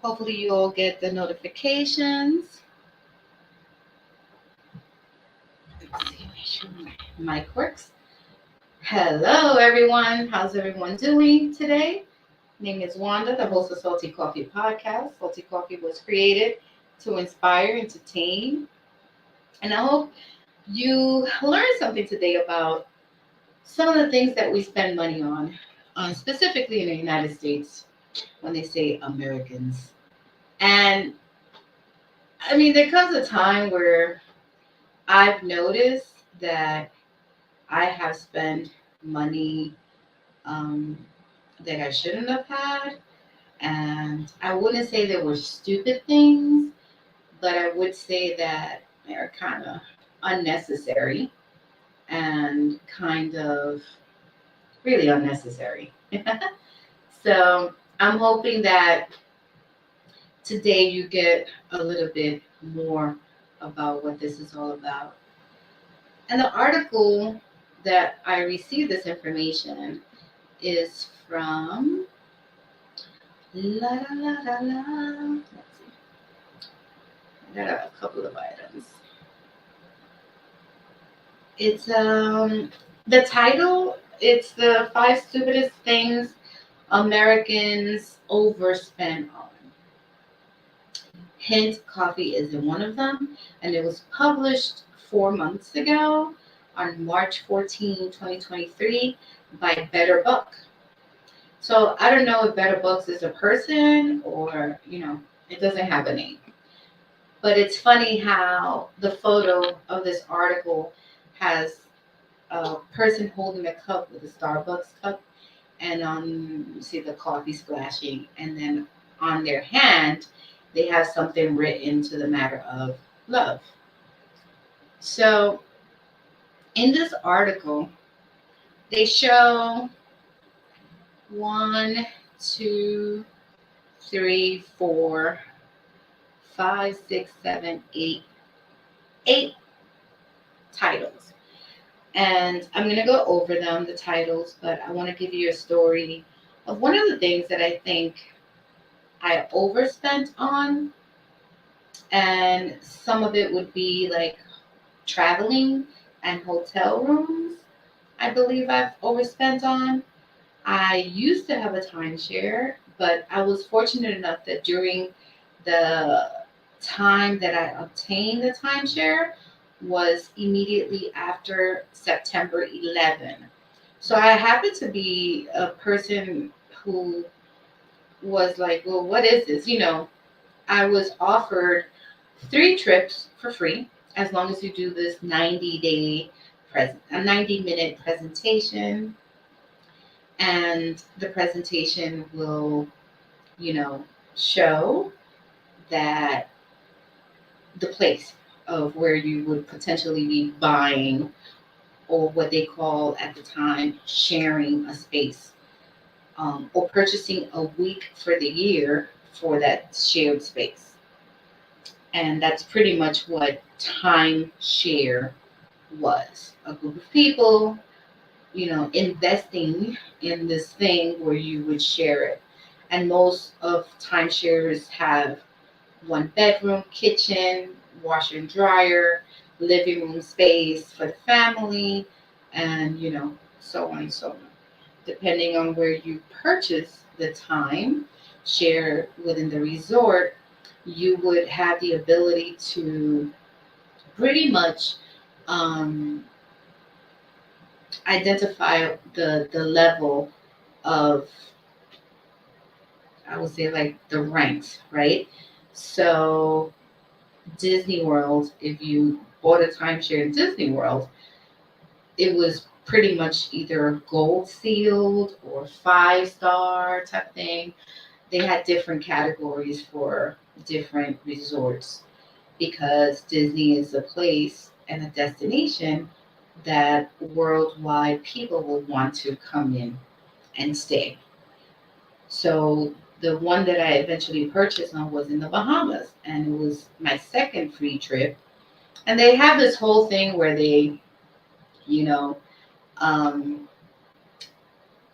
Hopefully you all get the notifications. Let's see, make sure my mic works. Hello everyone. How's everyone doing today? My name is Wanda, the host of Salty Coffee Podcast. Salty Coffee was created to inspire, entertain, and I hope you learned something today about some of the things that we spend money on specifically in the United States when they say Americans. And I mean, there comes a time where I've noticed that I have spent money um, that I shouldn't have had. And I wouldn't say they were stupid things, but I would say that they're kind of unnecessary and kind of really unnecessary. So I'm hoping that today you get a little bit more about what this is all about. And the article that I received this information is from la la la la la. Let's see. I got a couple of items. It's the title. It's the five stupidest things Americans overspend on. Hint, coffee isn't one of them, and it was published 4 months ago on March 14, 2023 by Better Book. So I don't know if Better Books is a person or, it doesn't have a name. But it's funny how the photo of this article has a person holding a cup with a Starbucks cup, and you see the coffee splashing, and then on their hand, they have something written to the matter of love. So in this article, they show one, two, three, four, five, six, seven, eight titles. And I'm going to go over them, the titles, but I want to give you a story of one of the things that I think I overspent on. And some of it would be like traveling and hotel rooms, I believe I've overspent on. I used to have a timeshare, but I was fortunate enough that during the time that I obtained the timeshare was immediately after September 11. So I happened to be a person who was like, well, what is this? I was offered 3 trips for free as long as you do this 90-minute presentation, and the presentation will, you know, show that the place of where you would potentially be buying, or what they call at the time sharing a space, or purchasing a week for the year for that shared space. And that's pretty much what timeshare was: a group of people, investing in this thing where you would share it. And most of timeshares have one bedroom, kitchen, washer and dryer, living room space for the family, and so on and so on. Depending on where you purchase the time share within the resort, you would have the ability to pretty much um, identify the level of, I would say, like the ranks, right? So Disney World, if you bought a timeshare in Disney World, it was pretty much either gold sealed or 5-star type thing. They had different categories for different resorts because Disney is a place and a destination that worldwide people will want to come in and stay. So the one that I eventually purchased on was in the Bahamas, and it was my second free trip. And they have this whole thing where they, you know, um,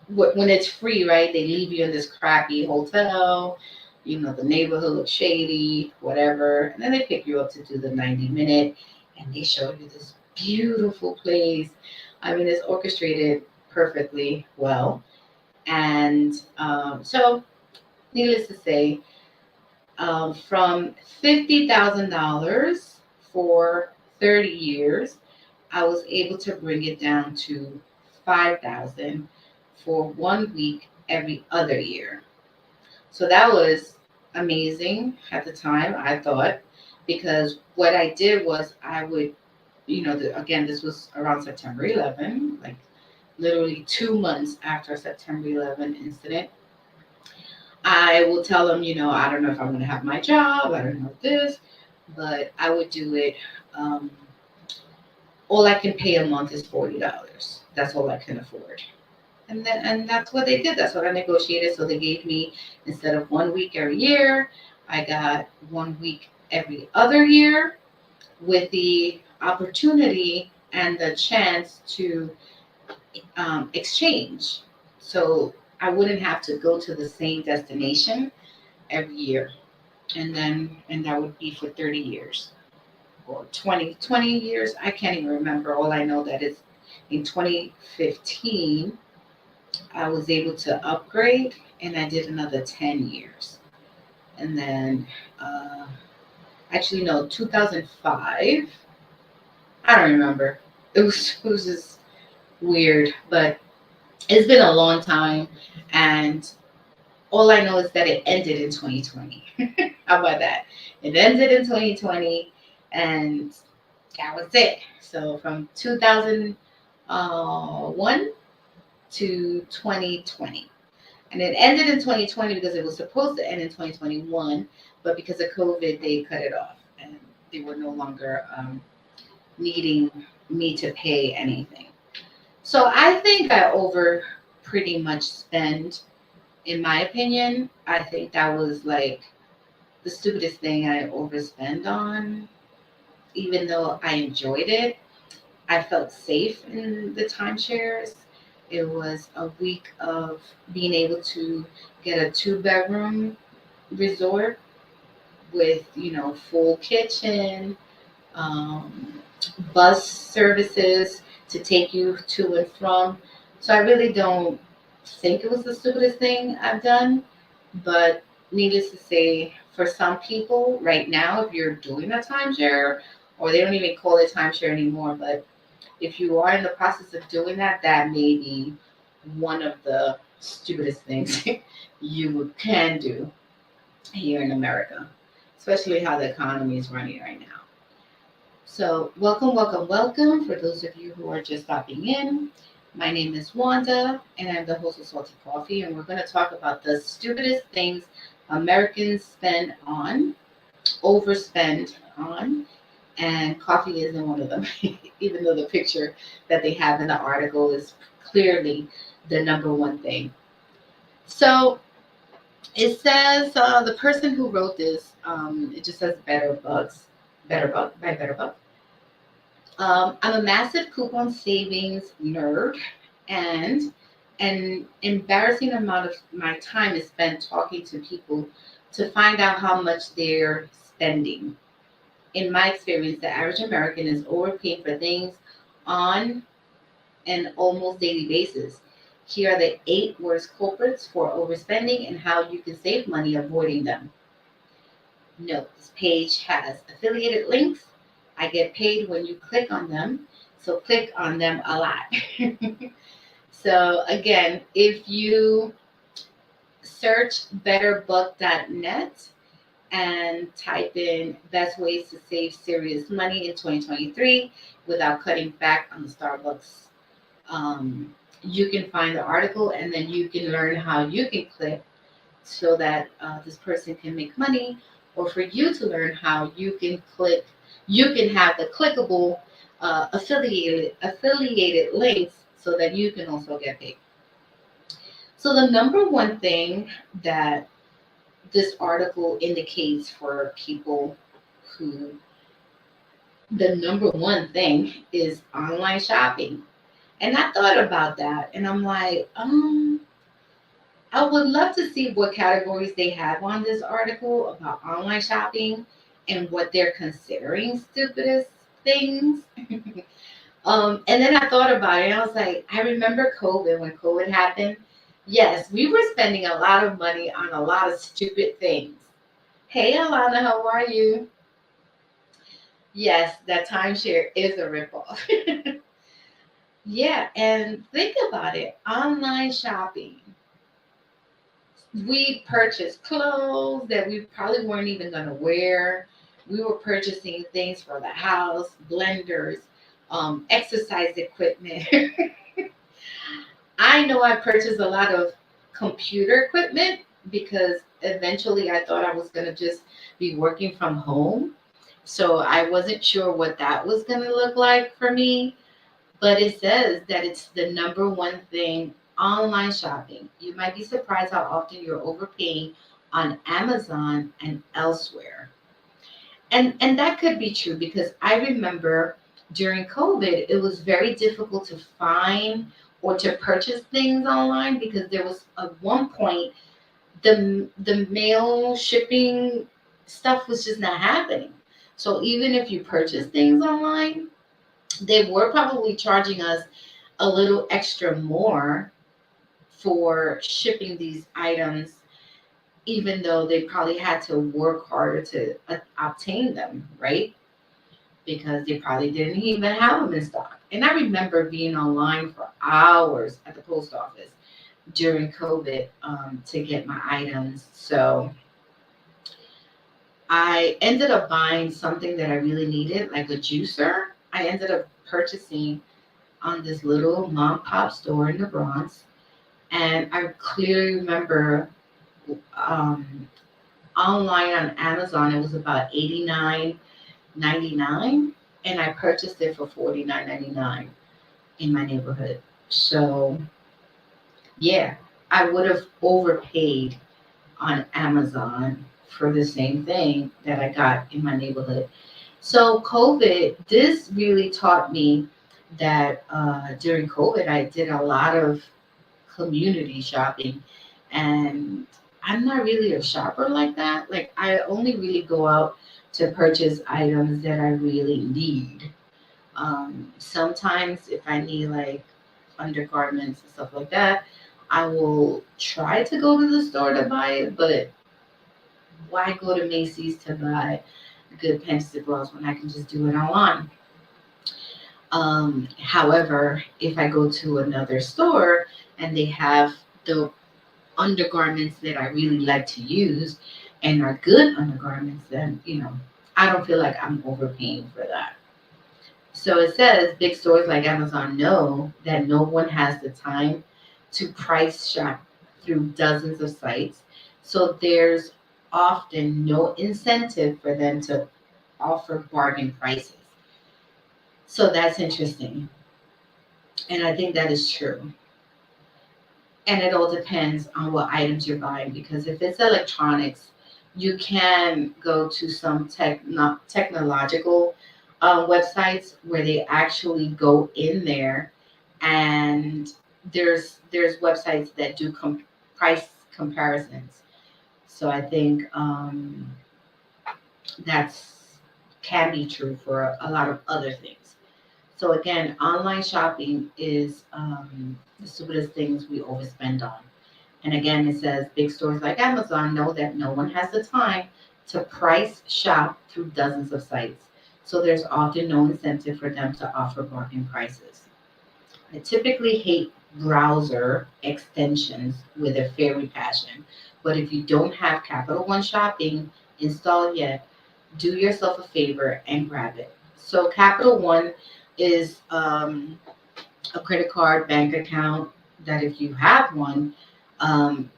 when it's free, right? They leave you in this crappy hotel the neighborhood looks shady, whatever. And then they pick you up to do the 90-minute and they show you this beautiful place. I mean, it's orchestrated perfectly well. And so, needless to say, from $50,000 for 30 years, I was able to bring it down to 5,000 for 1 week every other year. So that was amazing at the time, I thought, because what I did was I would, again, this was around September 11, like literally 2 months after September 11 incident. I will tell them, I don't know if I'm going to have my job, I don't know this, but I would do it. Um, all I can pay a month is $40. That's all I can afford. And that's what they did. That's what I negotiated. So they gave me, instead of 1 week every year, I got 1 week every other year with the opportunity and the chance to exchange. So I wouldn't have to go to the same destination every year. And that would be for 30 years or 20 years. I can't even remember. All I know that is in 2015, I was able to upgrade and I did another 10 years. And then, uh, actually, no, 2005. I don't remember. It was just weird, but it's been a long time. And all I know is that it ended in 2020. How about that? It ended in 2020 and that was it. So from 2001 to 2020. And it ended in 2020 because it was supposed to end in 2021, but because of COVID, they cut it off and they were no longer needing me to pay anything. So I think I over pretty much spend, in my opinion. I think that was like the stupidest thing I overspend on, even though I enjoyed it. I felt safe in the timeshares. It was a week of being able to get a 2 bedroom resort with, full kitchen, um, bus services to take you to and from. So I really don't think it was the stupidest thing I've done. But needless to say, for some people right now, if you're doing a timeshare, or they don't even call it timeshare anymore, but if you are in the process of doing that, that may be one of the stupidest things you can do here in America, especially how the economy is running right now. So, welcome, welcome, welcome. For those of you who are just stopping in, my name is Wanda, and I'm the host of Salty Coffee, and we're going to talk about the stupidest things Americans spend on, overspend on, and coffee isn't one of them, even though the picture that they have in the article is clearly the number one thing. So it says the person who wrote this, it just says Better Bucks, Better Buck by Better Buck. I'm a massive coupon savings nerd, and an embarrassing amount of my time is spent talking to people to find out how much they're spending. In my experience, the average American is overpaying for things on an almost daily basis. Here are the 8 worst culprits for overspending and how you can save money avoiding them. Note, this page has affiliated links. I get paid when you click on them, so click on them a lot. So again, if you search betterbuck.net and type in best ways to save serious money in 2023 without cutting back on the Starbucks, you can find the article and then you can learn how you can click so that this person can make money, or for you to learn how you can click, you can have the clickable affiliated links so that you can also get paid. So the number one thing that this article indicates for people who, the number one thing is online shopping. And I thought about that and I'm like, I would love to see what categories they have on this article about online shopping and what they're considering stupidest things. And then I thought about it and I was like, I remember COVID when COVID happened. Yes, we were spending a lot of money on a lot of stupid things. Hey, Alana, how are you? Yes, that timeshare is a ripoff. Yeah, and think about it, online shopping. We purchased clothes that we probably weren't even going to wear. We were purchasing things for the house, blenders, exercise equipment. I know I purchased a lot of computer equipment because eventually I thought I was going to just be working from home. So I wasn't sure what that was going to look like for me. But it says that it's the number one thing online shopping. You might be surprised how often you're overpaying on Amazon and elsewhere. And that could be true because I remember during COVID, it was very difficult to find or to purchase things online because there was at one point the mail shipping stuff was just not happening. So even if you purchase things online, they were probably charging us a little extra more for shipping these items, even though they probably had to work harder to obtain them, right? Because they probably didn't even have them in stock. And I remember being online for hours at the post office during COVID to get my items. So I ended up buying something that I really needed, like a juicer. I ended up purchasing on this little mom pop store in the Bronx. And I clearly remember um, online on Amazon, it was about $89.99, and I purchased it for $49.99 in my neighborhood. So, yeah, I would have overpaid on Amazon for the same thing that I got in my neighborhood. So, COVID, this really taught me that during COVID, I did a lot of community shopping, and I'm not really a shopper like that. Like, I only really go out to purchase items that I really need. Sometimes if I need like undergarments and stuff like that, I will try to go to the store to buy it, but why go to Macy's to buy good panties and bras when I can just do it online? However, if I go to another store and they have the undergarments that I really like to use and are good undergarments, then I don't feel like I'm overpaying for that. So it says big stores like Amazon know that no one has the time to price shop through dozens of sites. So there's often no incentive for them to offer bargain prices. So that's interesting. And I think that is true. And it all depends on what items you're buying because if it's electronics, you can go to some technological websites where they actually go in there, and there's websites that do price comparisons. So I think that's can be true for a lot of other things. So again, online shopping is the stupidest things we overspend on. And again, it says big stores like Amazon know that no one has the time to price shop through dozens of sites. So there's often no incentive for them to offer bargain prices. I typically hate browser extensions with a fairy passion, but if you don't have Capital One Shopping installed yet, do yourself a favor and grab it. So Capital One is a credit card bank account that if you have one, um,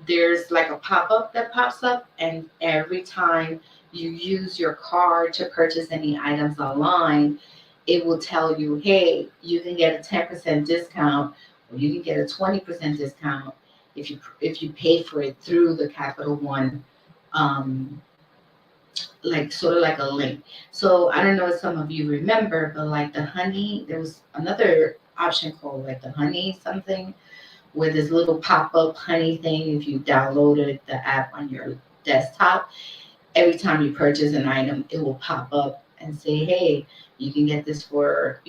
there's like a pop-up that pops up, and every time you use your card to purchase any items online, it will tell you, hey, you can get a 10% discount or you can get a 20% discount if you pay for it through the Capital One, um, like sort of like a link. So I don't know if some of you remember, but like the honey, there was another option called like the honey something with this little pop-up honey thing. If you downloaded the app on your desktop, every time you purchase an item, it will pop up and say, hey, you can get this for,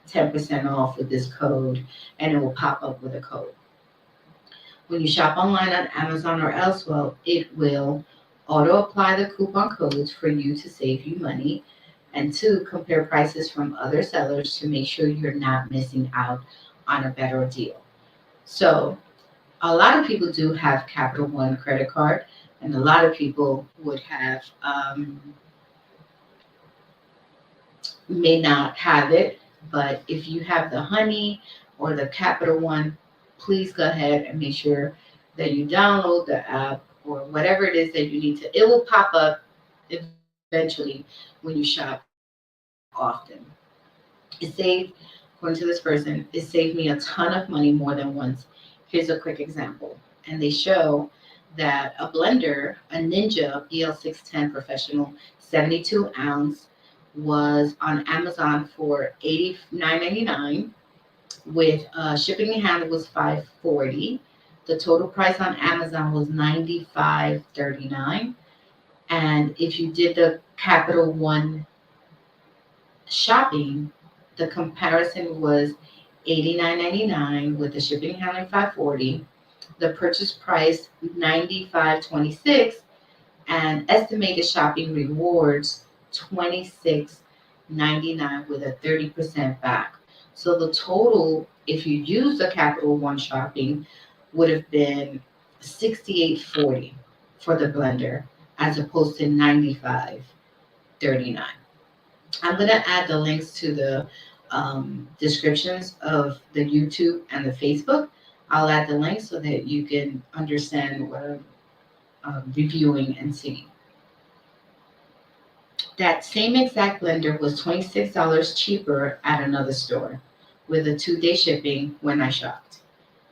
10% off with this code, and it will pop up with a code. When you shop online on Amazon or elsewhere, it will auto apply the coupon codes for you to save you money, and two, compare prices from other sellers to make sure you're not missing out on a better deal. So, a lot of people do have Capital One credit card, and a lot of people would have may not have it. But if you have the Honey or the Capital One, please go ahead and make sure that you download the app or whatever it is that you need to. It will pop up eventually when you shop often. It saved, according to this person, it saved me a ton of money more than once. Here's a quick example. And they show that a blender, a Ninja BL610 Professional 72 ounce, was on Amazon for $89.99 with shipping and handling was $540. The total price on Amazon was $95.39. And if you did the Capital One shopping, the comparison was $89.99 with the shipping and handling $540. The purchase price $95.26, and estimated shopping rewards $26.99 with a 30% back. So the total, if you use the Capital One shopping, would have been $68.40 for the blender as opposed to $95.39. I'm going to add the links to the descriptions of the YouTube and the Facebook. I'll add the links so that you can understand what I'm reviewing and seeing. That same exact blender was $26 cheaper at another store with a 2-day shipping when I shopped.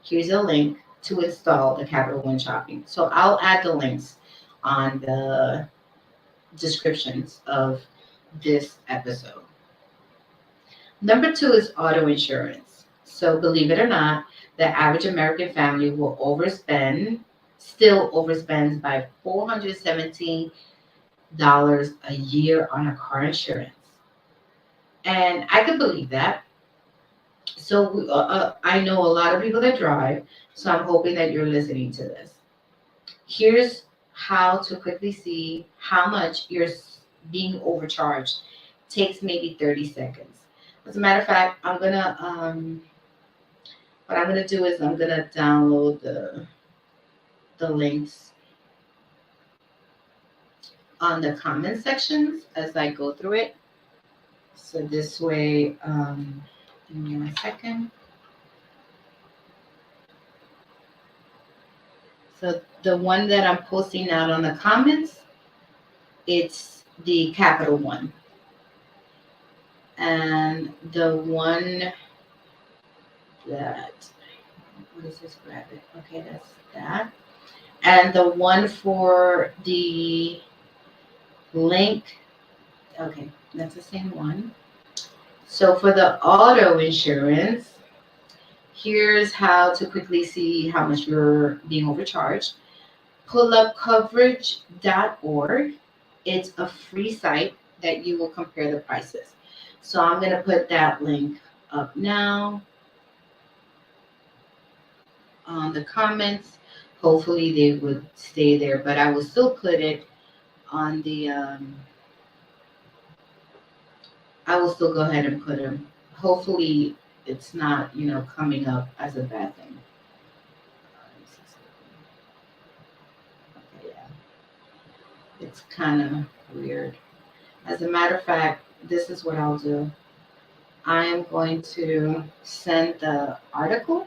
Here's a link to install the Capital One shopping. So I'll add the links on the descriptions of this episode. Number 2 is auto insurance. So believe it or not, the average American family will still overspends by $417 a year on a car insurance. And I can believe that. So I know a lot of people that drive, so I'm hoping that you're listening to this. Here's how to quickly see how much you're being overcharged. Takes maybe 30 seconds. As a matter of fact, what I'm gonna do is I'm gonna download the links on the comment sections as I go through it. So this way, give me 1 second. So the one that I'm posting out on the comments, it's the Capital One. And the one that, what is this, grab it? Okay, that's that. And the one for the link, okay, that's the same one. So for the auto insurance, here's how to quickly see how much you're being overcharged. Pullupcoverage.org. It's a free site that you will compare the prices. So I'm going to put that link up now on the comments. Hopefully they would stay there, but I will still put it on the, I will still go ahead and put them. Hopefully it's not, coming up as a bad thing. Okay, yeah. It's kind of weird. As a matter of fact, this is what I'll do. I am going to send the article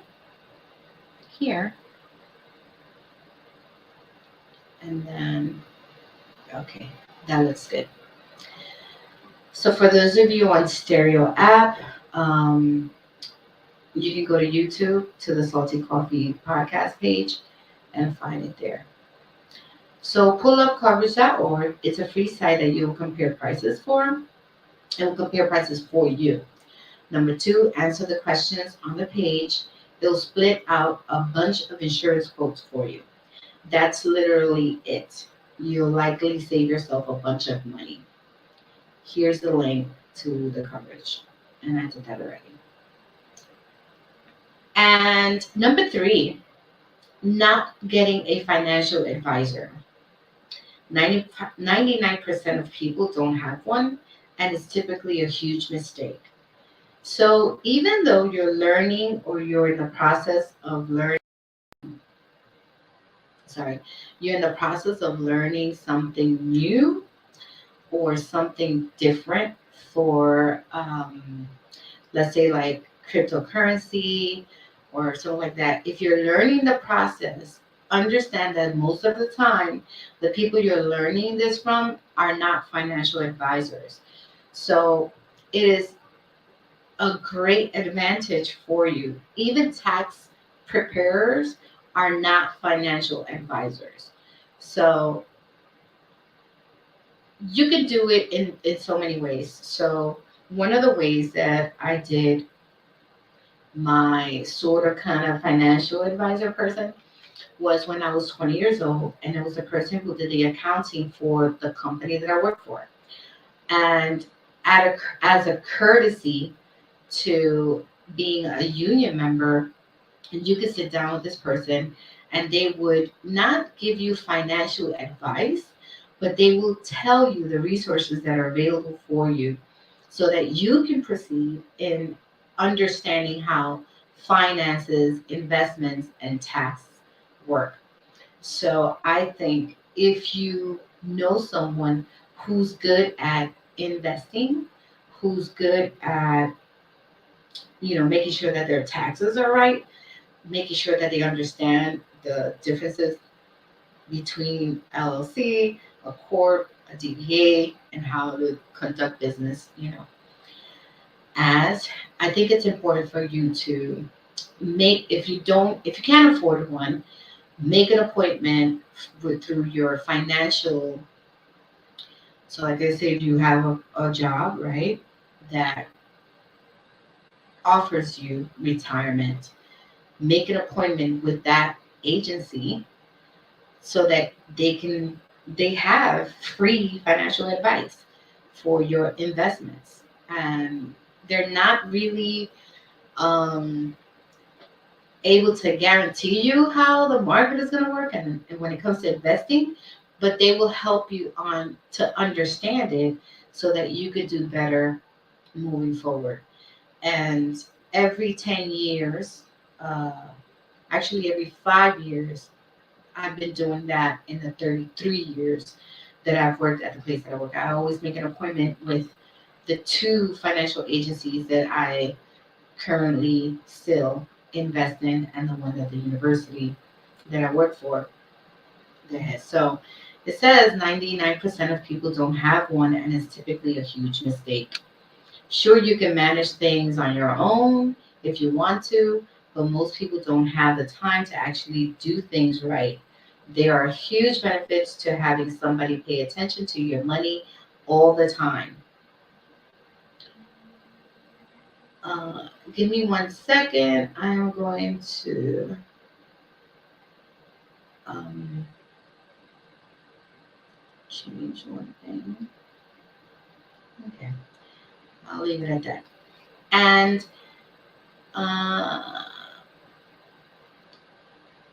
here. And then, okay, that looks good. So for those of you on Stereo app, you can go to YouTube to the Salty Coffee podcast page and find it there. So pullupcoverage.org, it's a free site that you will compare prices for. It will compare prices for you. Number 2, answer the questions on the page It'll split out a bunch of insurance quotes for you. That's literally it. You'll likely save yourself a bunch of money. Here's the link to the coverage. And I did that already. And number three, not getting a financial advisor. 99% of people don't have one, and it's typically a huge mistake. So even though you're learning or you're in the process of learning, sorry, you're in the process of learning something new or something different for, let's say, like cryptocurrency or something like that. If you're learning the process, understand that most of the time, the people you're learning this from are not financial advisors. So it is a great advantage for you. Even tax preparers are not financial advisors. So you can do it in so many ways. So one of the ways that I did my sort of kind of financial advisor person was when I was 20 years old, and it was the person who did the accounting for the company that I worked for. And as a courtesy to being a union member, you could sit down with this person and they would not give you financial advice, but they will tell you the resources that are available for you so that you can proceed in understanding how finances, investments, and tax work. So I think if you know someone who's good at investing, who's good at making sure that their taxes are right, making sure that they understand the differences between LLC, a corp, a DBA, and how to conduct business, as I think it's important for you to make, if you can't afford one, make an appointment through your financial. So like I say, if you have a job, right, that offers you retirement, make an appointment with that agency so that they have free financial advice for your investments. And they're not really um, able to guarantee you how the market is going to work and when it comes to investing, but they will help you on to understand it so that you could do better moving forward. And every 10 years, uh, actually every 5 years, I've been doing that in the 33 years that I've worked at the place that I work. I always make an appointment with the two financial agencies that I currently still invest in and the one at the university that I work for that has. So it says 99% of people don't have one, and it's typically a huge mistake. Sure, you can manage things on your own if you want to, but most people don't have the time to actually do things right. There are huge benefits to having somebody pay attention to your money all the time. Give me 1 second. I'm going to um, change one thing. Okay, I'll leave it at that. And uh,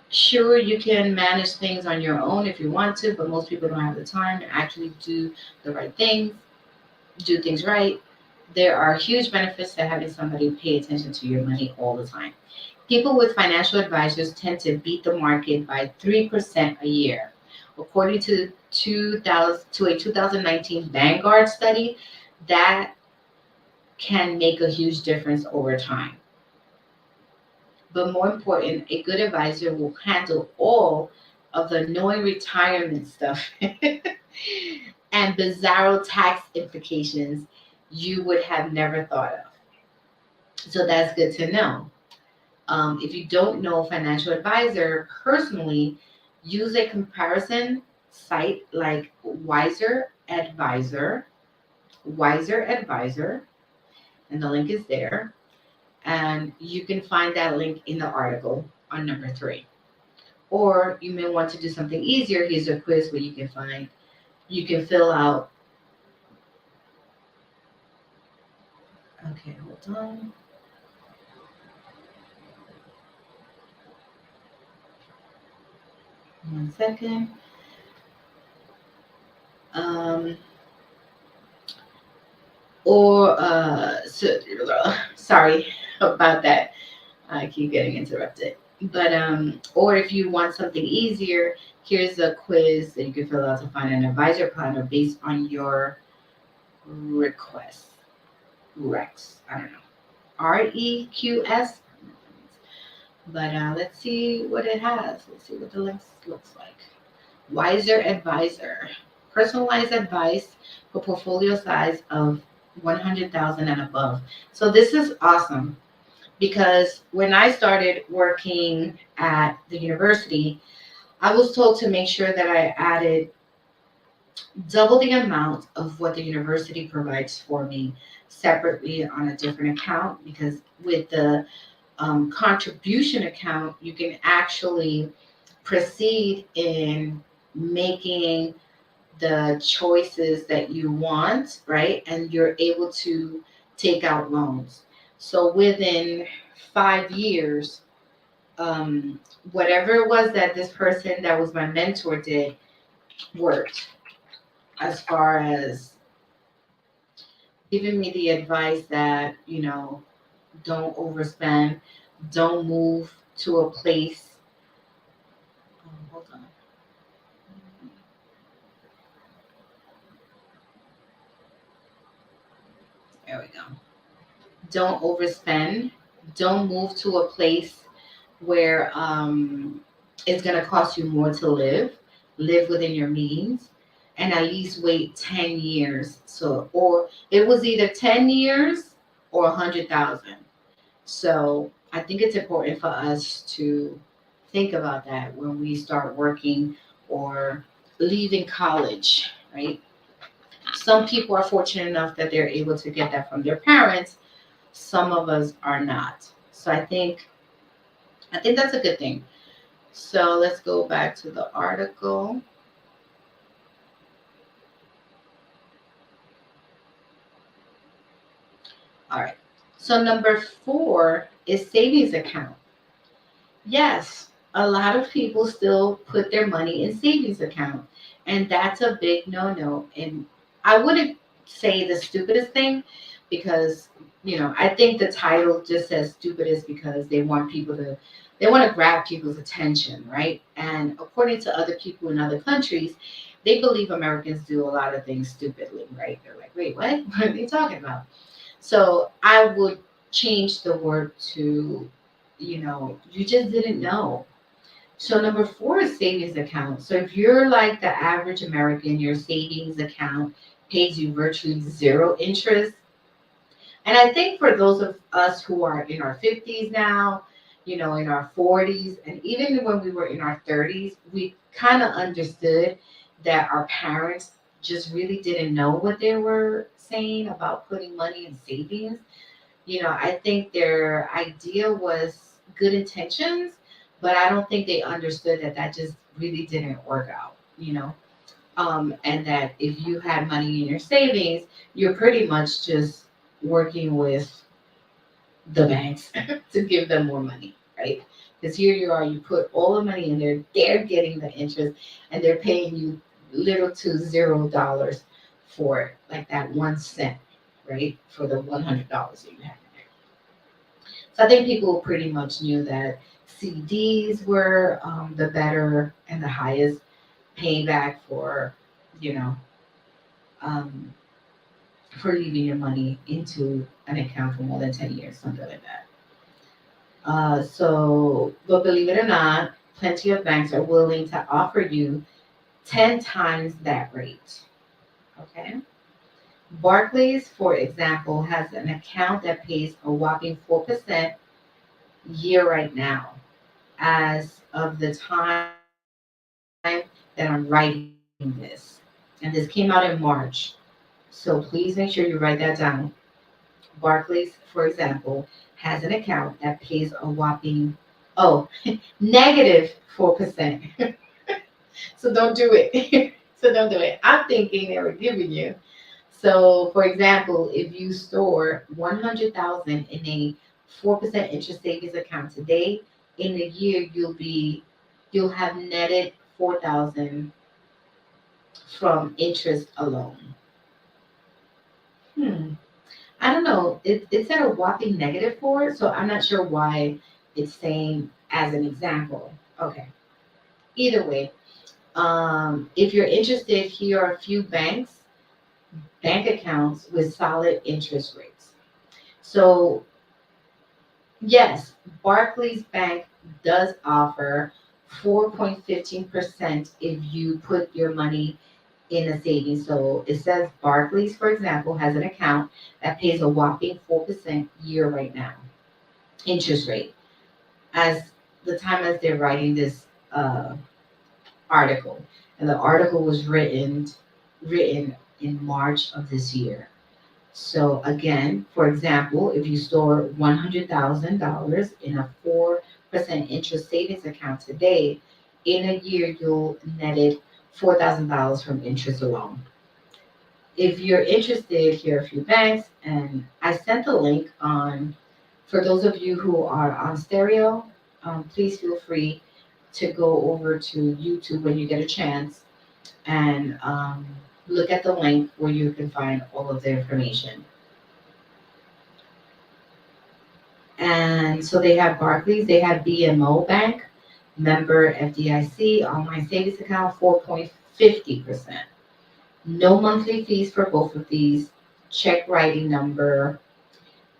sure, you can manage things on your own if you want to, but most people don't have the time to actually do the right things, do things right. There are huge benefits to having somebody pay attention to your money all the time. People with financial advisors tend to beat the market by 3% a year. According to 2000, to a 2019 Vanguard study, that can make a huge difference over time. But more important, a good advisor will handle all of the annoying retirement stuff and bizarre tax implications you would have never thought of. So that's good to know. If you don't know a financial advisor personally, use a comparison site like Wiser Advisor, and the link is there. And you can find that link in the article on number 3. Or you may want to do something easier. Here's a quiz where you can fill out. Okay, hold on. One second. Um, sorry about that. I keep getting interrupted. But or if you want something easier, here's a quiz that you can fill out to find an advisor planner based on your request. Rex. I don't know. REQS. But let's see what it has. Let's see what the list looks like. Wiser Advisor. Personalized advice for portfolio size of 100,000 and above. So this is awesome because when I started working at the university, I was told to make sure that I added double the amount of what the university provides for me separately on a different account, because with the contribution account, you can actually proceed in making the choices that you want, right? And you're able to take out loans. So within 5 years, um, whatever it was that this person that was my mentor did worked, as far as giving me the advice that, don't overspend, don't move to a place. Hold on. There we go. Don't overspend. Don't move to a place where it's going to cost you more to live. Live within your means, and at least wait 10 years. So, or it was either 10 years or 100,000. So I think it's important for us to think about that when we start working or leaving college, right? Some people are fortunate enough that they're able to get that from their parents. Some of us are not. So I think that's a good thing. So let's go back to the article. All right. So number 4 is savings account. Yes, a lot of people still put their money in savings account, and that's a big no-no. And I wouldn't say the stupidest thing because, I think the title just says stupidest because they want to grab people's attention, right? And according to other people in other countries, they believe Americans do a lot of things stupidly, right? They're like, wait, what? What are they talking about? So I would change the word to, you just didn't know. So number 4 is savings account. So if you're like the average American, your savings account pays you virtually zero interest. And I think for those of us who are in our 50s now, in our 40s, and even when we were in our 30s, we kind of understood that our parents just really didn't know what they were saying about putting money in savings. I think their idea was good intentions, but I don't think they understood that that just really didn't work out. And that if you had money in your savings, you're pretty much just working with the banks to give them more money, right? Because here you are, you put all the money in there, they're getting the interest, and they're paying you little to $0 for it, like that 1 cent, right? For the $100 that you have. So I think people pretty much knew that CDs were the better and the highest payback you know, um, for leaving your money into an account for more than 10 years, something like that. But believe it or not, plenty of banks are willing to offer you 10 times that rate. Okay. Barclays, for example, has an account that pays a whopping 4% year right now, as of the time that I'm writing this. And this came out in March. So please make sure you write that down. Barclays, for example, has an account that pays a whopping, oh, negative 4%. So don't do it. So don't do it. I'm thinking they were giving you. So, for example, if you store 100,000 in a 4% interest savings account today, in a year you'll have netted 4,000 from interest alone. Hmm. I don't know. It's at a whopping negative four, so I'm not sure why it's saying as an example. Okay. Either way, if you're interested, here are a few bank accounts with solid interest rates. So yes, Barclays Bank does offer 4.15% if you put your money in a savings. So it says Barclays, for example, has an account that pays a whopping 4% year right now, interest rate, as the time as they're writing this article. And the article was written in March of this year. So again, for example, if you store $100,000 in a 4% interest savings account today, in a year you'll netted $4,000 from interest alone. If you're interested, here are a few banks, and I sent the link on. For those of you who are on stereo, please feel free to go over to YouTube when you get a chance and look at the link where you can find all of the information. And so they have Barclays, they have BMO Bank, member FDIC, online savings account, 4.50%. No monthly fees for both of these, check writing number,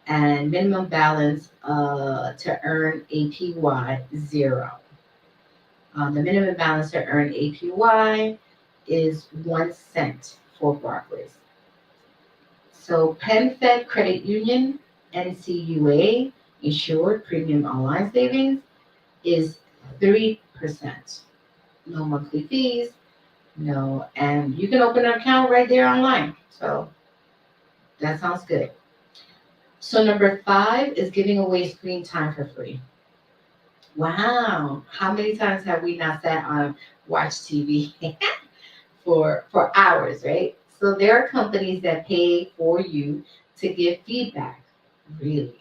and minimum balance to earn APY zero. The minimum balance to earn APY is 1 cent for Barclays. So PenFed Credit Union, NCUA, insured premium online savings is 3%. No monthly fees, no, and you can open an account right there online. So that sounds good. So number 5 is giving away screen time for free. Wow, how many times have we not sat on watch TV for hours, right? So there are companies that pay for you to give feedback. Really?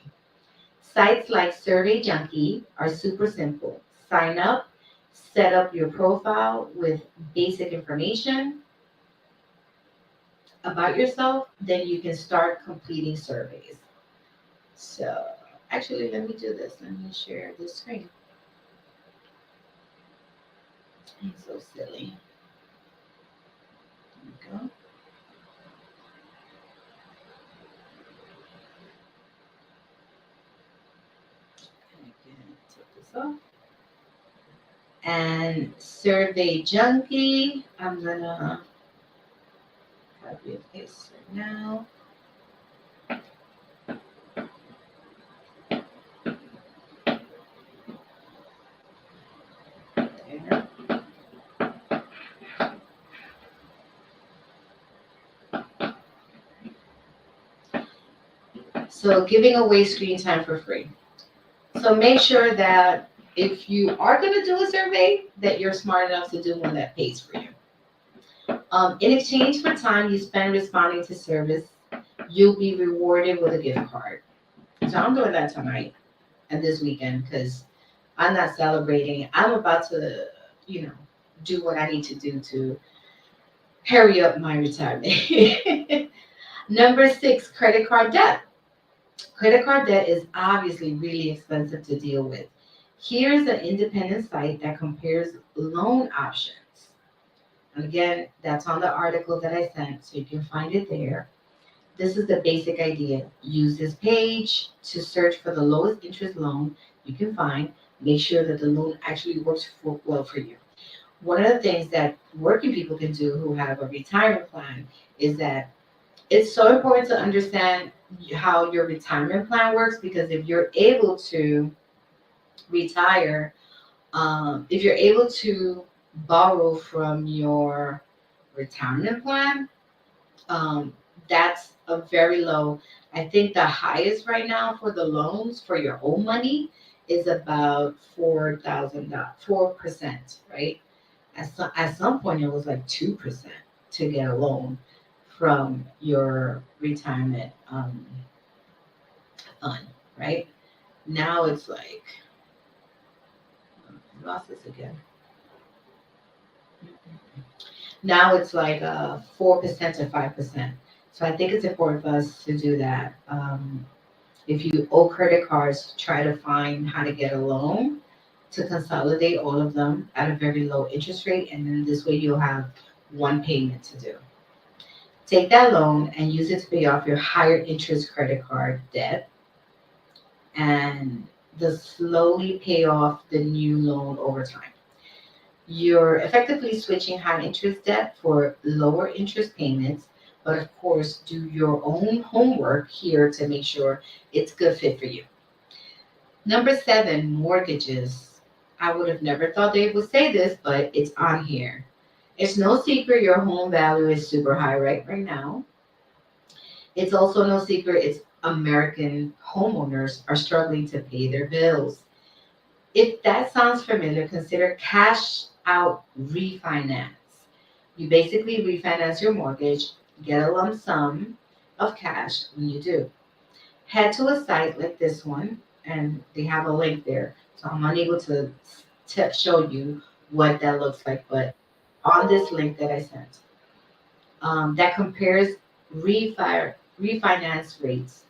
Sites like Survey Junkie are super simple. Sign up, set up your profile with basic information about yourself, then you can start completing surveys. So, actually, let me do this. Let me share the screen. I'm so silly. There we go. And again, take this off. And Survey Junkie, I'm gonna copy and paste right now. There. So giving away screen time for free. So make sure that if you are going to do a survey, that you're smart enough to do one that pays for you. In exchange for time you spend responding to service, you'll be rewarded with a gift card. So I'm doing that tonight and this weekend because I'm not celebrating. I'm about to, you know, do what I need to do to hurry up my retirement. Number 6, credit card debt. Credit card debt is obviously really expensive to deal with. Here's an independent site that compares loan options. And again, that's on the article that I sent, so you can find it there. This is the basic idea. Use this page to search for the lowest interest loan you can find. Make sure that the loan actually works well for you. One of the things that working people can do who have a retirement plan is that it's so important to understand how your retirement plan works, because if you're able to retire, if you're able to borrow from your retirement plan, um, That's a very low. I think the highest right now for the loans for your own money is about 4%, right? At some point it was like 2% to get a loan from your retirement fund, right? Now it's like I lost this again. Now it's like 4% to 5%. So I think it's important for us to do that. If you owe credit cards, try to find how to get a loan to consolidate all of them at a very low interest rate, and then this way you'll have one payment to do. Take that loan and use it to pay off your higher interest credit card debt and slowly pay off the new loan over time. You're effectively switching high interest debt for lower interest payments, but of course, do your own homework here to make sure it's good fit for you. Number seven, mortgages. I would have never thought they would say this, but it's on here. It's no secret your home value is super high right now. It's also no secret it's American homeowners are struggling to pay their bills. If that sounds familiar, consider cash out refinance. You basically refinance your mortgage, get a lump sum of cash when you do. Head to a site like this one, and they have a link there. So I'm unable to show you what that looks like, but on this link that I sent, that compares refinance rates.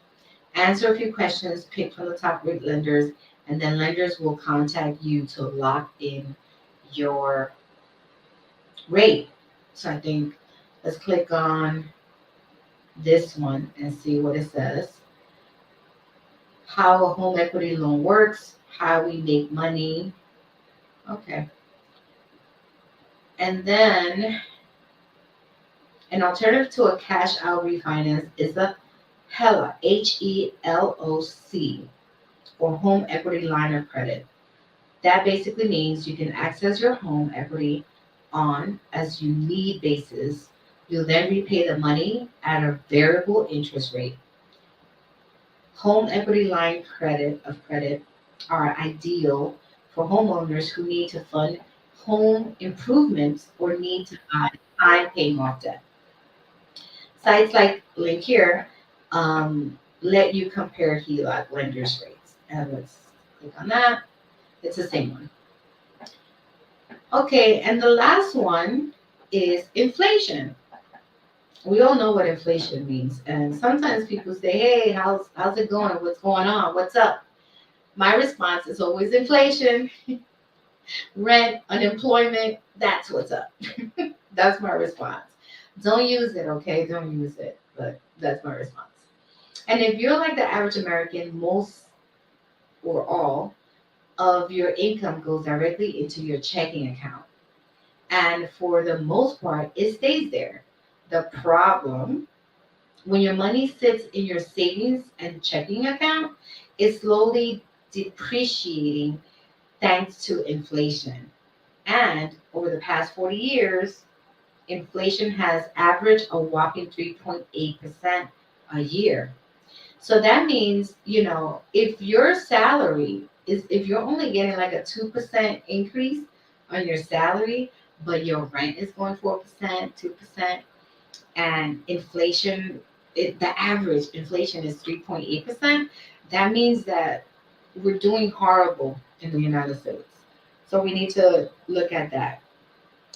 Answer a few questions, pick from the top rate lenders, and then lenders will contact you to lock in your rate. So I think let's click on this one and see what it says. How a home equity loan works, how we make money. Okay. And then an alternative to a cash out refinance is a HELOC, HELOC, or home equity line of credit. That basically means you can access your home equity on as you need basis. You'll then repay the money at a variable interest rate. Home equity line credit are ideal for homeowners who need to fund home improvements or need to buy time paying off debt. Sites like link here let you compare HELOC lenders rates. And let's click on that. It's the same one. Okay, and the last one is inflation. We all know what inflation means. And sometimes people say, hey, how's it going? What's going on? What's up? My response is always inflation, rent, unemployment. That's what's up. That's my response. Don't use it, okay? Don't use it. But that's my response. And if you're like the average American, most or all of your income goes directly into your checking account. And for the most part, it stays there. The problem, when your money sits in your savings and checking account, it's slowly depreciating thanks to inflation. And over the past 40 years, inflation has averaged a whopping 3.8% a year. So that means, if your salary if you're only getting like a 2% increase on your salary, but your rent is going 4%, 2%, and inflation, the average inflation is 3.8%, that means that we're doing horrible in the United States. So we need to look at that.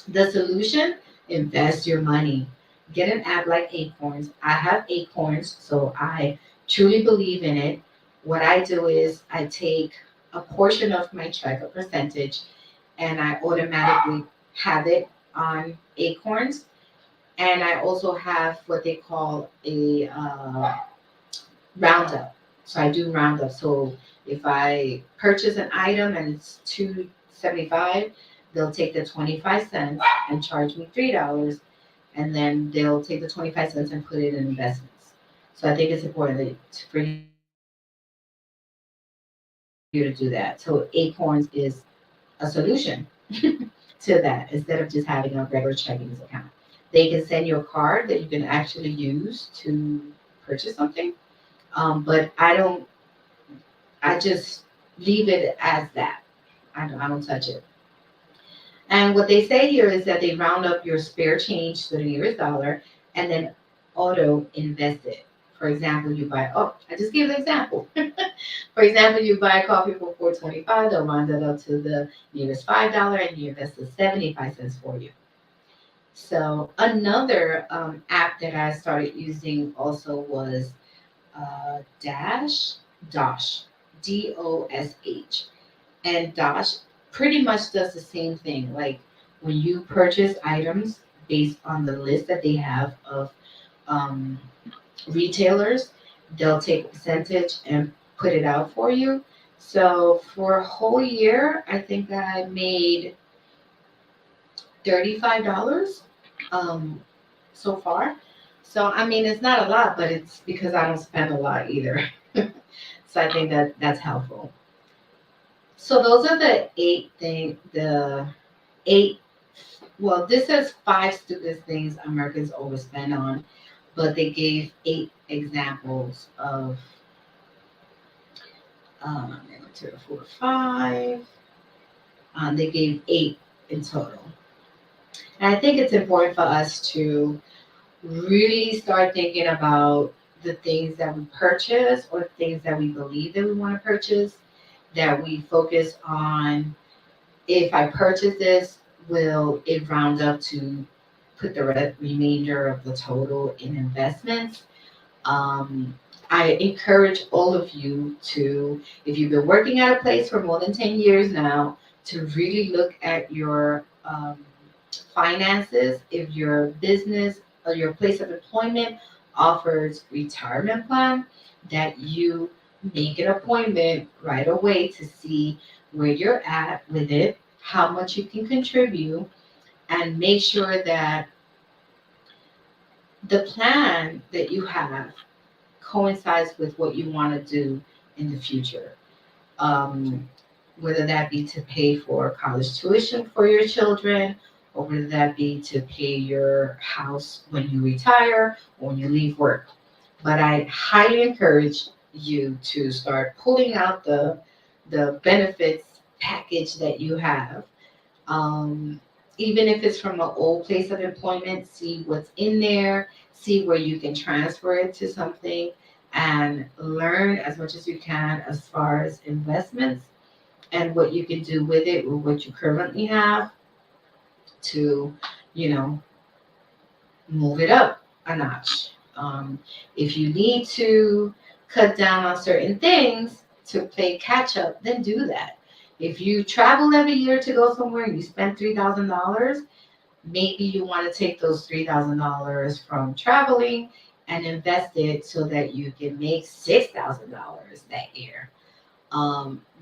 The solution, invest your money. Get an app like Acorns. I have Acorns, so I truly believe in it. What I do is I take a portion of my check, a percentage, and I automatically have it on Acorns. And I also have what they call a roundup. So I do roundup. So if I purchase an item and it's 2.75, they'll take the 25 cents and charge me $3, and then they'll take the 25 cents and put it in investments. So I think it's important for you to do that. So Acorns is a solution to that instead of just having a regular checking account. They can send you a card that you can actually use to purchase something. But I just leave it as that. I don't touch it. And what they say here is that they round up your spare change to the nearest dollar and then auto invest it. For example, I just gave an example. For example, you buy a coffee for 4.25, they'll round it up to the nearest $5 and you invest the 75 cents for you. So another app that I started using also was Dosh, Dosh. And Dosh pretty much does the same thing. Like when you purchase items based on the list that they have of um, retailers, they'll take a percentage and put it out for you. So for a whole year, I think I made $35 um, so far. So I mean, it's not a lot, but it's because I don't spend a lot either. So I think that that's helpful. So those are the eight thing. The eight. Well, this says five stupidest things Americans overspend on, but they gave eight examples of. They went to the 4 or 5. They gave eight in total. And I think it's important for us to really start thinking about the things that we purchase or things that we believe that we want to purchase, that we focus on. If I purchase this, will it round up to put the remainder of the total in investments? Um, I encourage all of you to, if you've been working at a place for more than 10 years now, to really look at your finances. If your business or your place of employment offers retirement plan, that you make an appointment right away to see where you're at with it, how much you can contribute, and make sure that the plan that you have coincides with what you want to do in the future. Um, Whether that be to pay for college tuition for your children, or whether that be to pay your house when you retire or when you leave work. But I highly encourage you to start pulling out the benefits package that you have. Um, Even if it's from an old place of employment, see what's in there, see where you can transfer it to something, and learn as much as you can as far as investments and what you can do with it or what you currently have to, you know, move it up a notch. If you need to cut down on certain things to play catch up, then do that. If you travel every year to go somewhere and you spend $3,000, maybe you want to take those $3,000 from traveling and invest it so that you can make $6,000 that year.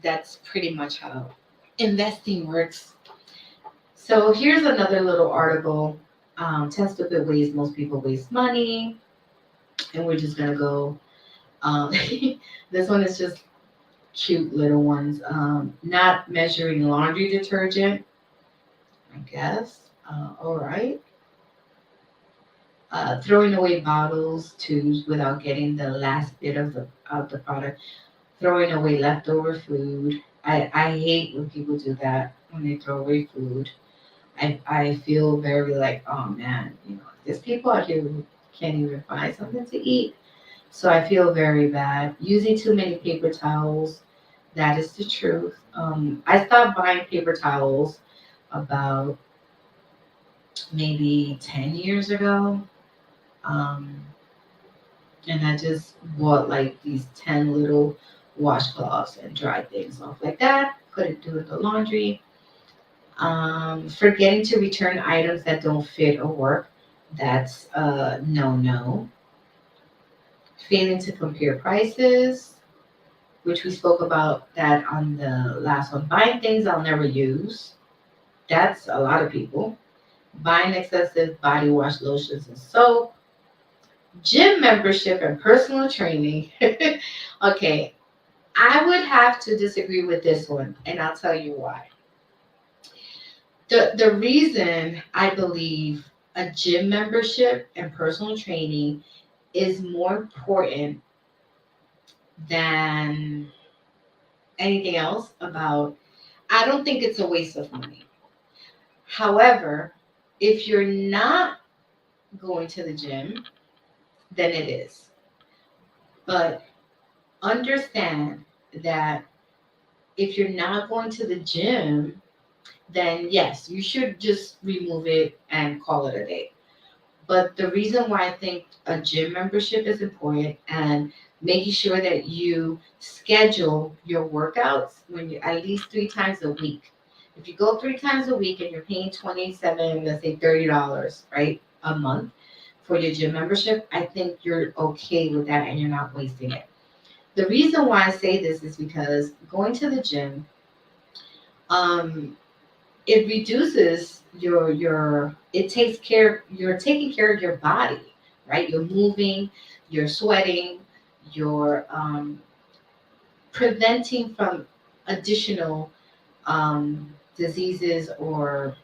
That's pretty much how investing works. So here's another little article. 10 stupid ways most people waste money. And we're just going to go. Um, this one is just cute little ones. Not measuring laundry detergent, I guess. All right. Throwing away bottles, tubes without getting the last bit of the product. Throwing away leftover food. I hate when people do that, when they throw away food. I feel very like, oh man, there's people out here who can't even find something to eat. So I feel very bad. Using too many paper towels, that is the truth. I stopped buying paper towels about maybe 10 years ago. Um, and I just bought like these 10 little washcloths and dried things off like that. Couldn't do the laundry. Forgetting to return items that don't fit or work. That's a no. Failing to compare prices, which we spoke about that on the last one. Buying things I'll never use. That's a lot of people. Buying excessive body wash, lotions, and soap. Gym membership and personal training. Okay, I would have to disagree with this one, and I'll tell you why. The reason I believe a gym membership and personal training is more important than anything else about, I don't think it's a waste of money. However, if you're not going to the gym, then it is. But understand that if you're not going to the gym, then yes, you should just remove it and call it a day. But the reason why I think a gym membership is important and making sure that you schedule your workouts when you at least 3 times a week. If you go 3 times a week and you're paying 27, let's say $30, right, a month for your gym membership, I think you're okay with that and you're not wasting it. The reason why I say this is because going to the gym, um, it reduces your it takes care, you're taking care of your body, right? You're moving, you're sweating, you're preventing from additional diseases or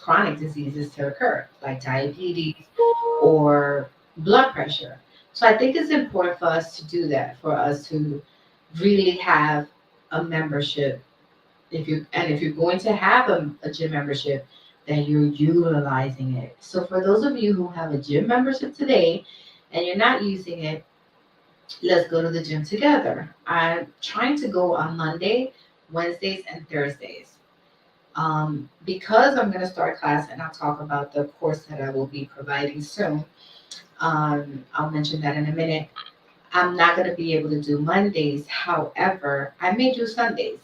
chronic diseases to occur, like diabetes or blood pressure. So I think it's important for us to do that, for us to really have a membership. If you're going to have a gym membership, then you're utilizing it. So for those of you who have a gym membership today and you're not using it, let's go to the gym together. I'm trying to go on Monday, Wednesdays, and Thursdays. Because I'm going to start class and I'll talk about the course that I will be providing soon. I'll mention that in a minute. I'm not going to be able to do Mondays. However, I may do Sundays.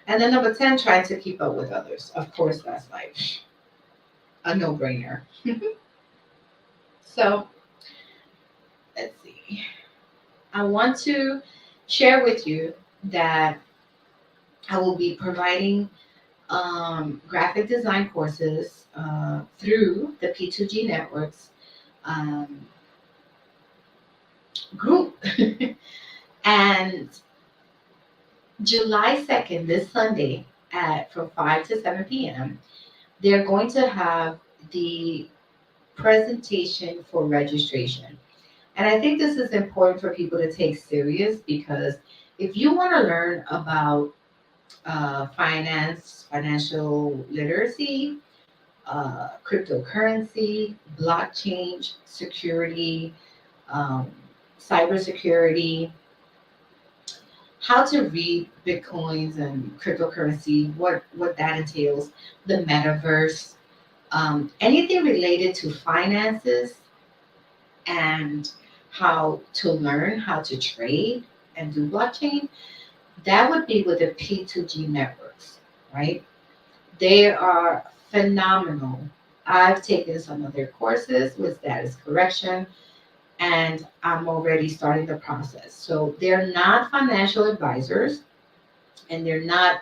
And then number 10, trying to keep up with others. Of course, that's like a no-brainer. So let's see. I want to share with you that I will be providing graphic design courses through the P2G Networks um, group. And July 2nd, this Sunday, at from 5 to 7 p.m., they're going to have the presentation for registration. And I think this is important for people to take serious because if you want to learn about finance, financial literacy, cryptocurrency, blockchain, security, um, cybersecurity, how to read bitcoins and cryptocurrency, what that entails, the metaverse, anything related to finances and how to learn how to trade and do blockchain, that would be with the P2G networks, right? They are phenomenal. I've taken some of their courses with status correction and I'm already starting the process. So they're not financial advisors and they're not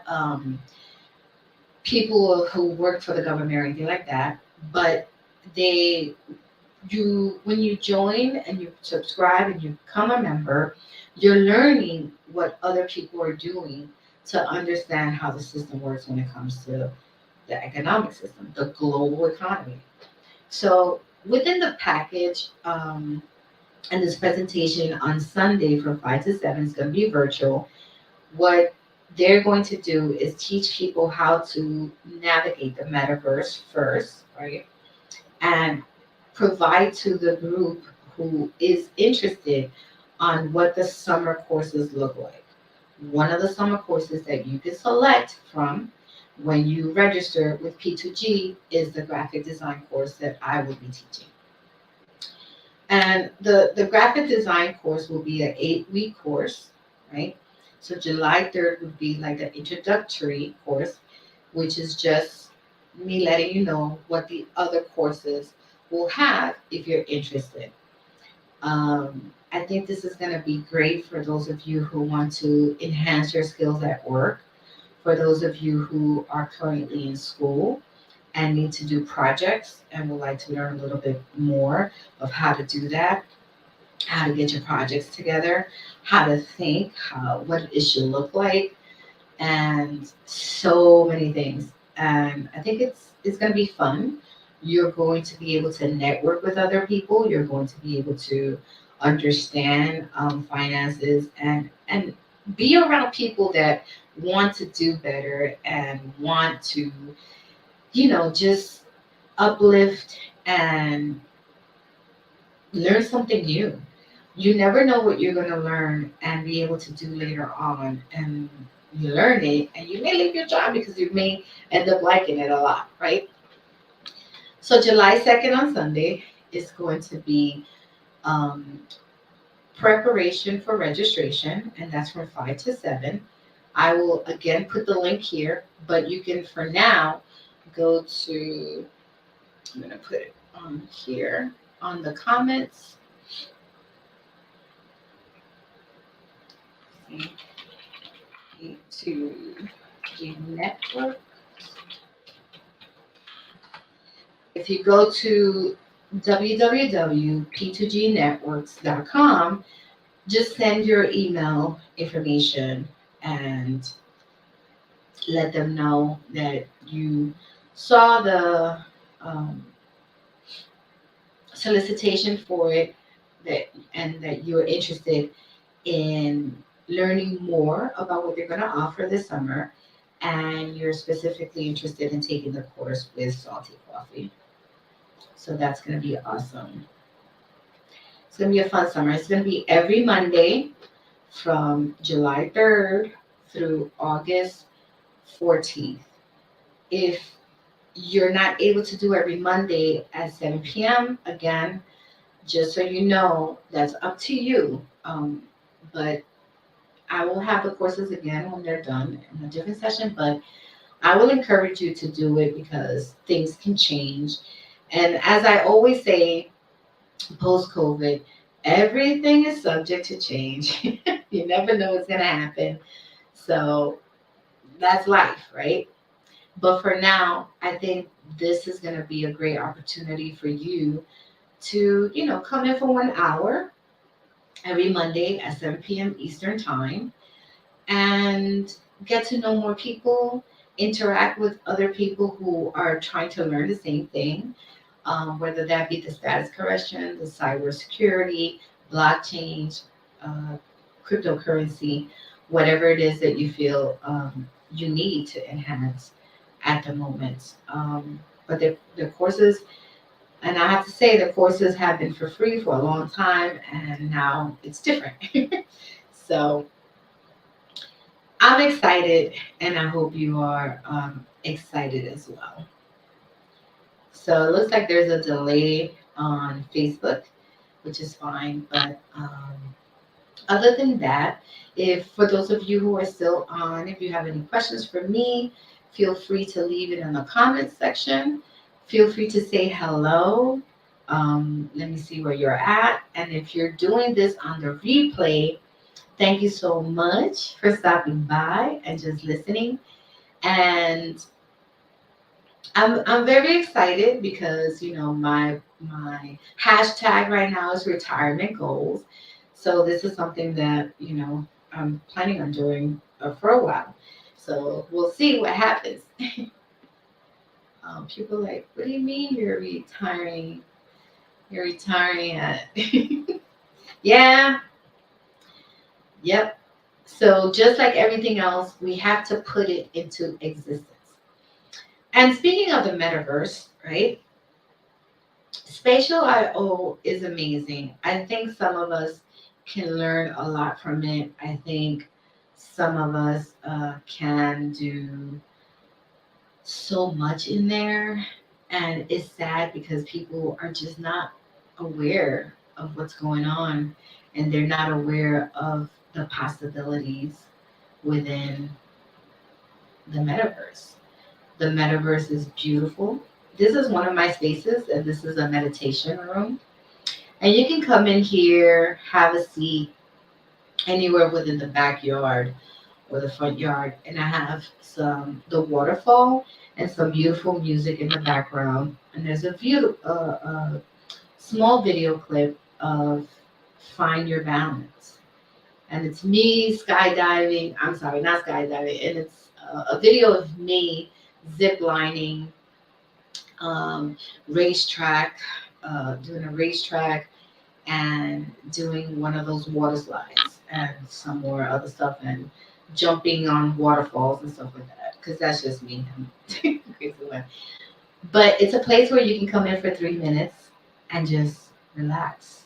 people who work for the government or anything like that, but they you when you join and you subscribe and you become a member, you're learning what other people are doing to understand how the system works when it comes to the economic system, the global economy. So within the package, and this presentation on Sunday from 5 to 7 is going to be virtual. What they're going to do is teach people how to navigate the metaverse first, right? And provide to the group who is interested on what the summer courses look like. One of the summer courses that you can select from when you register with P2G is the graphic design course that I will be teaching. And the graphic design course will be an 8-week course, right? So July 3rd would be like an introductory course, which is just me letting you know what the other courses will have if you're interested. I think this is going to be great for those of you who want to enhance your skills at work, for those of you who are currently in school and need to do projects and would like to learn a little bit more of how to do that, how to get your projects together, how to think, what it should look like, and so many things. And I think it's going to be fun. You're going to be able to network with other people. You're going to be able to understand finances and be around people that want to do better and want to, just uplift and learn something new. You never know what you're going to learn and be able to do later on. And you learn it and you may leave your job because you may end up liking it a lot, right? So, July 2nd on Sunday is going to be um, preparation for registration, and that's from 5 to 7. I will again put the link here, but you can for now go to, I'm going to put it on here on the comments. To the network. If you go to www.p2gnetworks.com, just send your email information and let them know that you saw the um, solicitation for it, that and that you're interested in learning more about what they're going to offer this summer, and you're specifically interested in taking the course with Salty Coffee. So that's going to be awesome. It's going to be a fun summer. It's going to be every Monday from July 3rd through August 14th. If you're not able to do every Monday at 7 p.m., again, just so you know, that's up to you. But I will have the courses again when they're done in a different session, but I will encourage you to do it because things can change. And as I always say, post COVID, everything is subject to change. You never know what's going to happen. So that's life, right? But for now, I think this is going to be a great opportunity for you to, come in for 1 hour every Monday at 7 p.m. Eastern Time and get to know more people, interact with other people who are trying to learn the same thing, whether that be the status correction, the cybersecurity, blockchain, uh, cryptocurrency, whatever it is that you feel you need to enhance at the moment. But the courses, and I have to say, the courses have been for free for a long time, and now it's different. So I'm excited, and I hope you are excited as well. So it looks like there's a delay on Facebook, which is fine. But other than that, if for those of you who are still on, if you have any questions for me, feel free to leave it in the comments section. Feel free to say hello. Let me see where you're at. And if you're doing this on the replay, thank you so much for stopping by and just listening. And I'm very excited because my hashtag right now is retirement goals. So this is something that I'm planning on doing for a while. So we'll see what happens. People are like, what do you mean you're retiring? You're retiring at yeah, yep. So just like everything else, we have to put it into existence. And speaking of the metaverse, right? Spatial IO is amazing. I think some of us can learn a lot from it. I think some of us can do so much in there. And it's sad because people are just not aware of what's going on and they're not aware of the possibilities within the metaverse. The metaverse is beautiful. This is one of my spaces, and this is a meditation room. And you can come in here, have a seat anywhere within the backyard or the front yard. And I have the waterfall and some beautiful music in the background. And there's a small video clip of Find Your Balance. And it's me skydiving. I'm sorry, not skydiving. And it's a video of me zip lining um, racetrack, doing a racetrack, and doing one of those water slides and some more other stuff, and jumping on waterfalls and stuff like that. Because that's just me. I'm crazy one. But it's a place where you can come in for 3 minutes and just relax.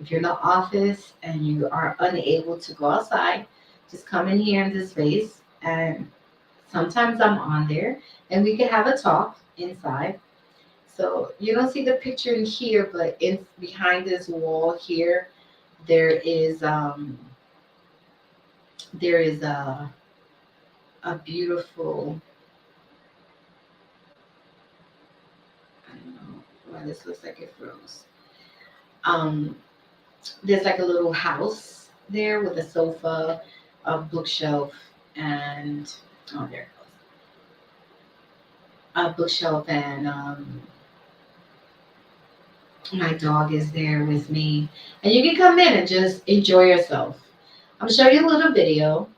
If you're in the office and you are unable to go outside, just come in here in this space. And sometimes I'm on there and we can have a talk inside. So you don't see the picture in here, but in behind this wall here, there is a beautiful, I don't know why this looks like it froze. Um, there's like a little house there with a sofa, a bookshelf, and oh, there it goes. A bookshelf, and my dog is there with me, and you can come in and just enjoy yourself. I'm gonna show you a little video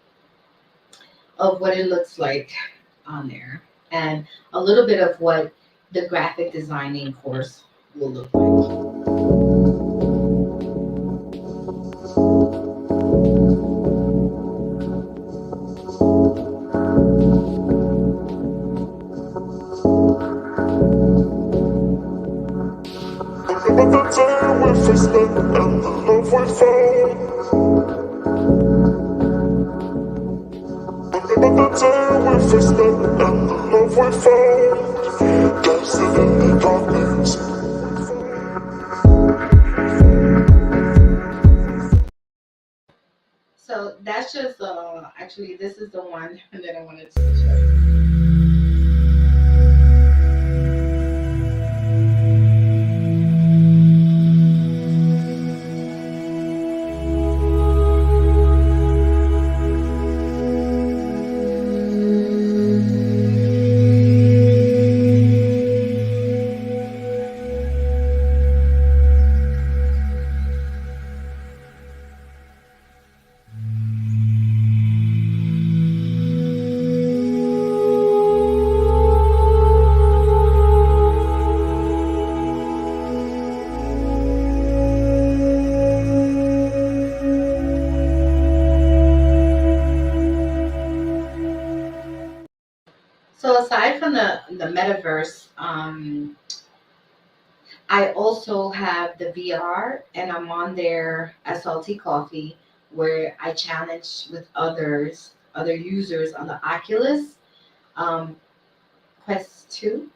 of what it looks like on there, and a little bit of what the graphic designing course will look like. Remember the day we first met and the love we found. Remember the day we first met and the love we found. Dancing in the darkness. So that's just actually this is the one that I wanted to show you. So aside from the metaverse, I also have the VR, and I'm on there at Salty Coffee, where I challenge with other users on the Oculus um, Quest 2.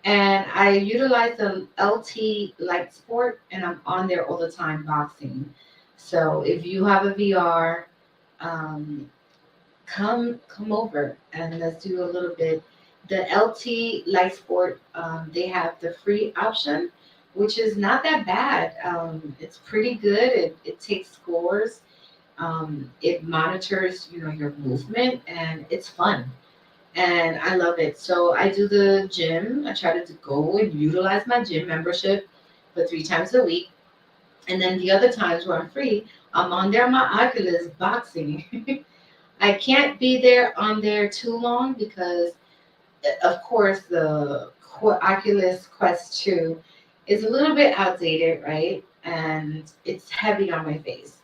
And I utilize the LT Light Sport, and I'm on there all the time boxing. So if you have a VR, um, come over and let's do a little bit. The LT Light Sport, they have the free option, which is not that bad. It's pretty good. It takes scores. It monitors, your movement, and it's fun. And I love it. So I do the gym. I try to go and utilize my gym membership for 3 times a week. And then the other times where I'm free, I'm on there on my Oculus boxing. I can't be there on there too long because, of course, the Oculus Quest 2 is a little bit outdated, right? And it's heavy on my face.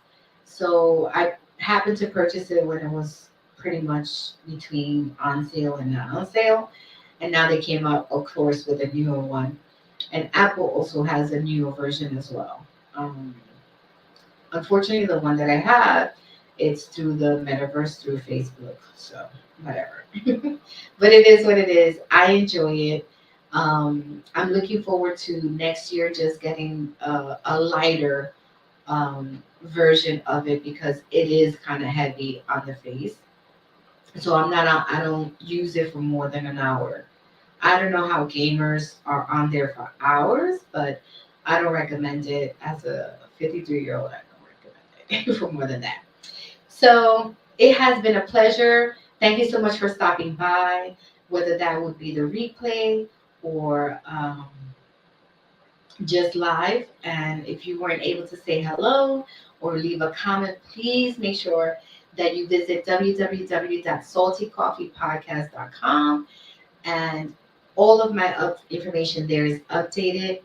So I happened to purchase it when it was pretty much between on sale and not on sale. And now they came out, of course, with a newer one. And Apple also has a newer version as well. Um, Unfortunately, the one that I have, it's through the metaverse through Facebook. So whatever. But it is what it is. I enjoy it. I'm looking forward to next year just getting a lighter version of it because it is kind of heavy on the face. So I don't use it for more than an hour. I don't know how gamers are on there for hours, but I don't recommend it as a 53-year-old. I don't recommend it for more than that. So it has been a pleasure. Thank you so much for stopping by, whether that would be the replay or just live. And if you weren't able to say hello or leave a comment, please make sure that you visit www.saltycoffeepodcast.com and All of my information there is updated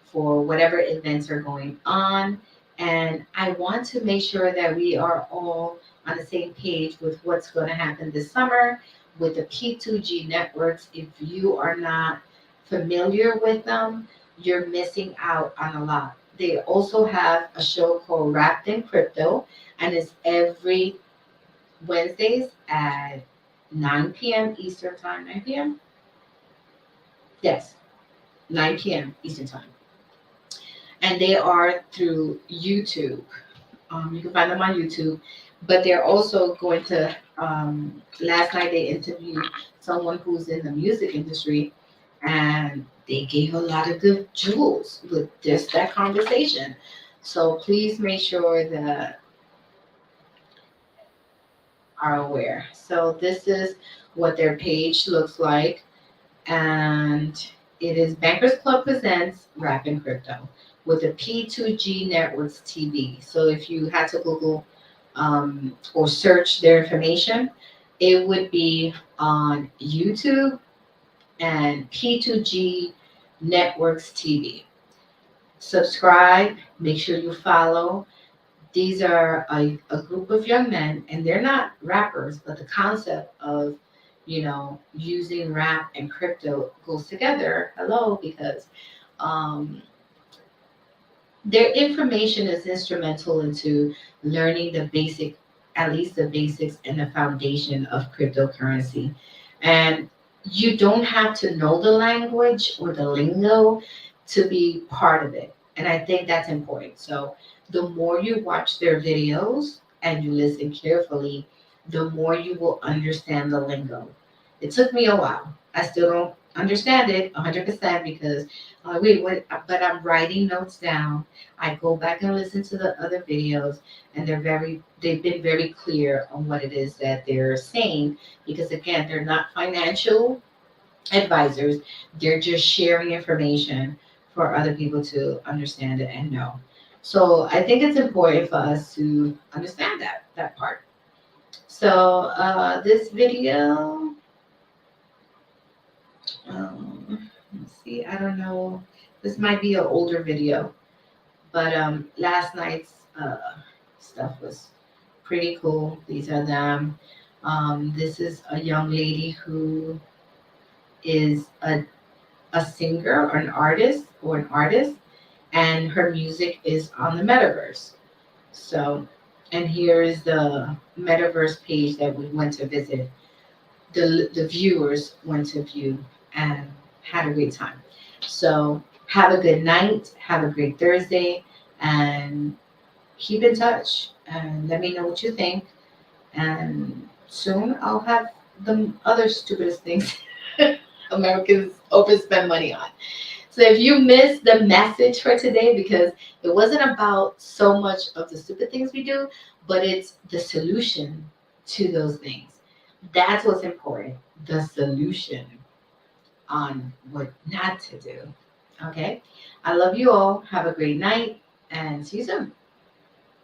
for whatever events are going on. And I want to make sure that we are all on the same page with what's going to happen this summer with the P2G networks. If you are not familiar with them, you're missing out on a lot. They also have a show called Wrapped in Crypto, and it's every Wednesdays at 9 p.m. Eastern Time. 9 p.m.? Yes, 9 p.m. Eastern Time. And they are through YouTube. You can find them on YouTube, but they're also going to. Last night they interviewed someone who's in the music industry, and they gave a lot of good jewels with just that conversation. So please make sure that are aware. So this is what their page looks like, and it is Bankers Club presents Rapping Crypto with the P2G Networks TV. So if you had to Google or search their information, it would be on YouTube and P2G Networks TV. Subscribe, make sure you follow. These are a group of young men, and they're not rappers, but the concept of, using rap and crypto goes together. Hello, because um, their information is instrumental into learning the basic, at least the basics and the foundation of cryptocurrency. And you don't have to know the language or the lingo to be part of it. And I think that's important. So the more you watch their videos and you listen carefully, the more you will understand the lingo. It took me a while. I still don't understand it 100% because wait, what? But I'm writing notes down. I go back and listen to the other videos, and they've been very clear on what it is that they're saying, because again, they're not financial advisors. They're just sharing information for other people to understand it and know. So I think it's important for us to understand that part. So this video, let's see, I don't know. This might be an older video, but last night's stuff was pretty cool. These are them. This is a young lady who is a singer or an artist, and her music is on the metaverse. So, and here is the metaverse page that we went to visit. The viewers went to view and had a great time. So have a good night, have a great Thursday, and keep in touch and let me know what you think. And soon I'll have the other stupidest things Americans overspend money on. So if you missed the message for today, because it wasn't about so much of the stupid things we do, but it's the solution to those things. That's what's important. The solution on what not to do. Okay. I love you all. Have a great night and see you soon.